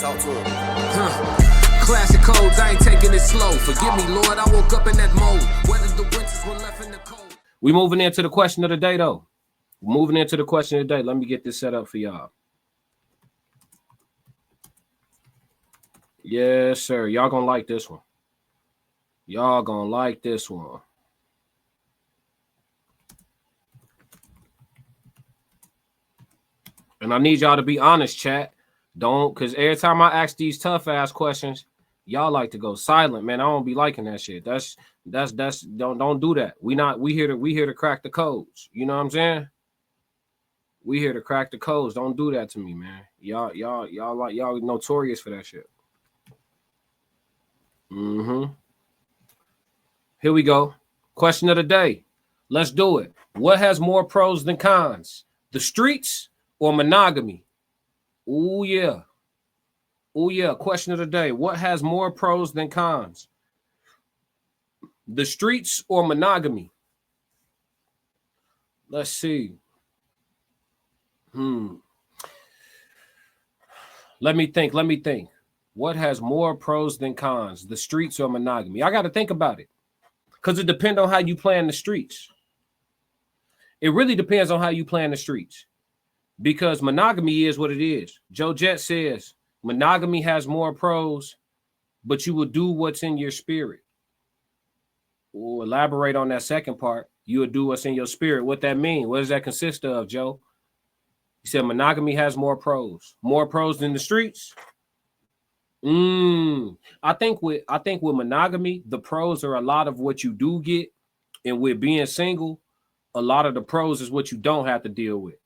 Talk to him. Classic codes, I ain't taking it slow. Forgive me, Lord, I woke up in that mode. Whether the winters were left in the cold. We moving into the question of the day, though. Moving into the question of the day. Let me get this set up for y'all. Yes, sir. Y'all gonna like this one. Y'all gonna like this one. And I need y'all to be honest, chat. Don't, because every time I ask these tough ass questions, y'all like to go silent, man. I don't be liking that shit. That's don't do that. We here to crack the codes. You know what I'm saying? We here to crack the codes. Don't do that to me, man. Y'all notorious for that shit. Here we go. Question of the day. Let's do it. What has more pros than cons? The streets or monogamy? Oh yeah. Oh yeah. Question of the day. What has more pros than cons? The streets or monogamy? Let's see. Let me think. What has more pros than cons? The streets or monogamy? I got to think about it. Because it depends on how you play in the streets. It really depends on how you play in the streets. Because monogamy is what it is. Joe Jet says monogamy has more pros, but you will do what's in your spirit. We'll elaborate on that second part. You will do what's in your spirit. What that mean? What does that consist of, Joe? He said monogamy has more pros. More pros than the streets? I think with monogamy, the pros are a lot of what you do get. And with being single, a lot of the pros is what you don't have to deal with.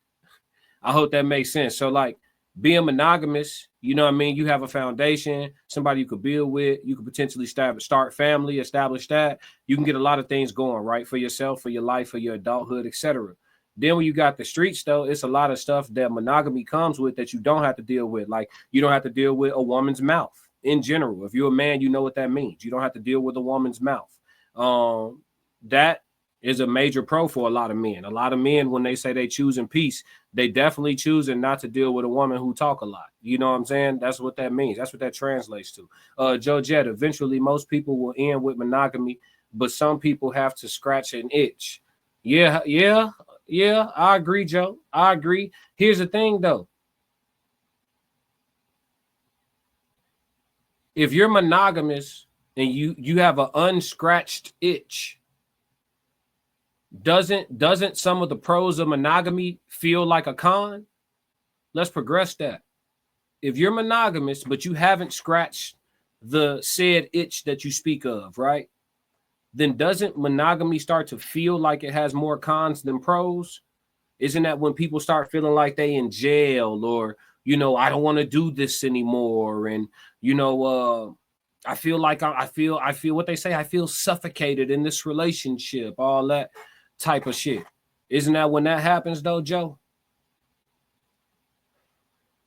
I hope that makes sense. So like being monogamous, you know what I mean? You have a foundation, somebody you could build with, you could potentially start family, establish that. You can get a lot of things going, right? For yourself, for your life, for your adulthood, etc. Then when you got the streets, though, it's a lot of stuff that monogamy comes with that you don't have to deal with. Like you don't have to deal with a woman's mouth in general. If you're a man, you know what that means. You don't have to deal with a woman's mouth. That is a major pro for a lot of men. A lot of men, when they say they choose in peace, they definitely choosing not to deal with a woman who talk a lot. You know what I'm saying? That's what that means. That's what that translates to. Joe Jett, eventually most people will end with monogamy, but some people have to scratch an itch. Yeah, I agree, Joe. I agree. Here's the thing, though. If you're monogamous and you have an unscratched itch, doesn't some of the pros of monogamy feel like a con? Let's progress that. If you're monogamous, but you haven't scratched the said itch that you speak of, right? Then doesn't monogamy start to feel like it has more cons than pros? Isn't that when people start feeling like they in jail or, you know, I don't want to do this anymore. And, you know, I feel like I feel what they say. I feel suffocated in this relationship, all that type of shit. Isn't that when that happens though, Joe?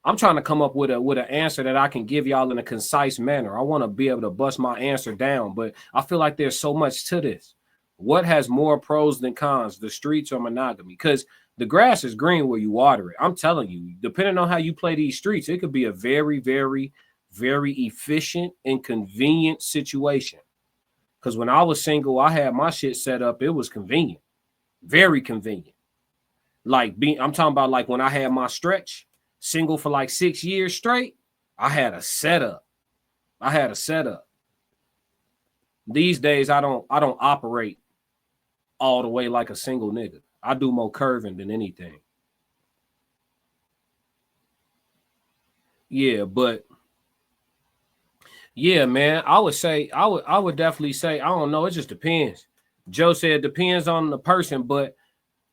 I'm trying to come up with an answer that I can give y'all in a concise manner. I want to be able to bust my answer down, but I feel like there's so much to this. What has more pros than cons, the streets or monogamy? Because the grass is green where you water it. I'm telling you, depending on how you play these streets, it could be a very, very, very efficient and convenient situation. Because when I was single, I had my shit set up. It was convenient, very convenient. Like I'm talking about like when I had my stretch, single for like 6 years straight, I had a setup. These days, I don't operate all the way like a single nigga. I do more curving than anything. Yeah, but yeah, man, I would definitely say, I don't know, it just depends. Joe said it depends on the person, but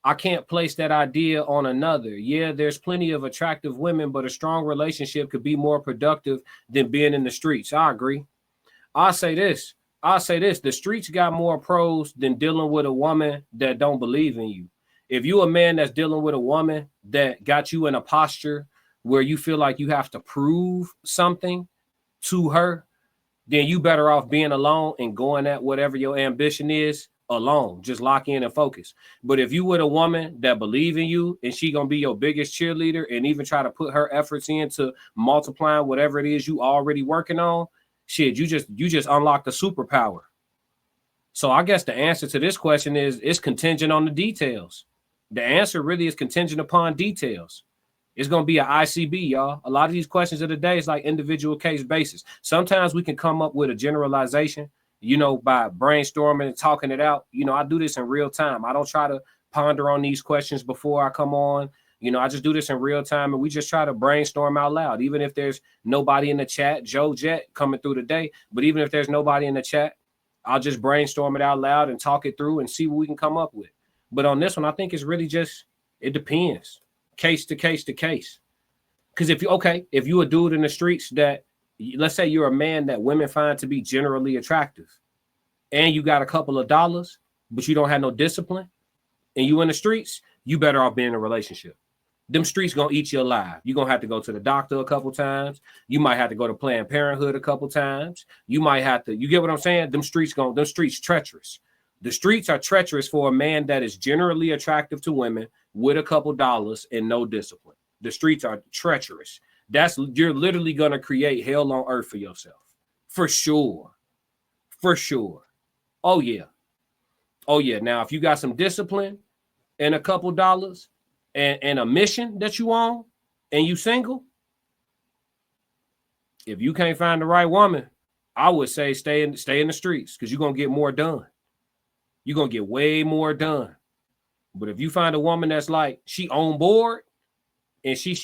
I can't place that idea on another. Yeah, there's plenty of attractive women, but a strong relationship could be more productive than being in the streets. I agree. I'll say this. The streets got more pros than dealing with a woman that don't believe in you. If you a man that's dealing with a woman that got you in a posture where you feel like you have to prove something to her, then you better off being alone and going at whatever your ambition is alone. Just lock in and focus. But if you with a woman that believe in you and she gonna be your biggest cheerleader and even try to put her efforts into multiplying whatever it is you already working on, shit, you just unlocked a superpower. So I guess the answer to this question is it's contingent on the details. The answer really is contingent upon details. It's going to be an ICB, y'all. A lot of these questions of the day is like individual case basis. Sometimes we can come up with a generalization, you know, by brainstorming and talking it out. You know, I do this in real time. I don't try to ponder on these questions before I come on. You know, I just do this in real time and we just try to brainstorm out loud. Even if there's nobody in the chat, Joe Jet coming through today, but even if there's nobody in the chat, I'll just brainstorm it out loud and talk it through and see what we can come up with. But on this one, I think it's really just, it depends. Case to case to case. Because if you a dude in the streets that, let's say you're a man that women find to be generally attractive and you got a couple of dollars, but you don't have no discipline and you in the streets, you better off being in a relationship. Them streets gonna eat you alive. You're gonna have to go to the doctor a couple times. You might have to go to Planned Parenthood a couple times. You might have to, you get what I'm saying? Them streets treacherous. The streets are treacherous for a man that is generally attractive to women with a couple dollars and no discipline. The streets are treacherous. You're literally gonna create hell on earth for yourself. For sure. For sure. Oh yeah. Oh yeah. Now, if you got some discipline and a couple dollars, and a mission that you on and you single, if you can't find the right woman, I would say stay in the streets because you're going to get more done. You're going to get way more done. But if you find a woman that's like, she on board and she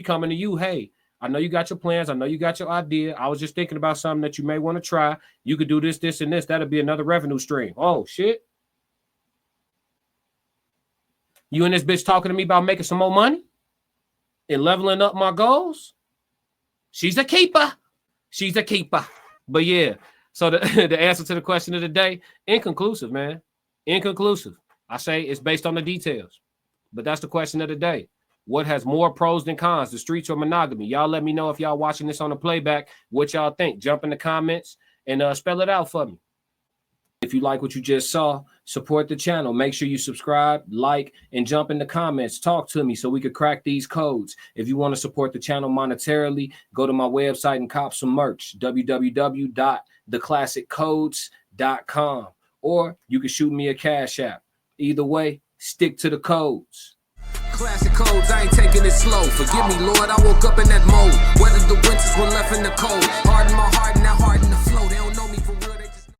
coming to you, hey, I know you got your plans. I know you got your idea. I was just thinking about something that you may want to try. You could do this, this, and this. That'll be another revenue stream. Oh, shit. You and this bitch talking to me about making some more money and leveling up my goals? She's a keeper. She's a keeper. But yeah, so the answer to the question of the day, inconclusive, man. Inconclusive. I say it's based on the details. But that's the question of the day. What has more pros than cons, the streets or monogamy? Y'all let me know if y'all watching this on the playback, what y'all think. Jump in the comments and spell it out for me. If you like what you just saw, support the channel. Make sure you subscribe, like, and jump in the comments. Talk to me so we could crack these codes. If you want to support the channel monetarily, go to my website and cop some merch, www.theclassiccodes.com. Or you can shoot me a Cash App. Either way, stick to the codes. Classic codes, I ain't taking it slow. Forgive me, Lord, I woke up in that mode. Weathered the winters when left in the cold. Harden my heart and now harden the flow.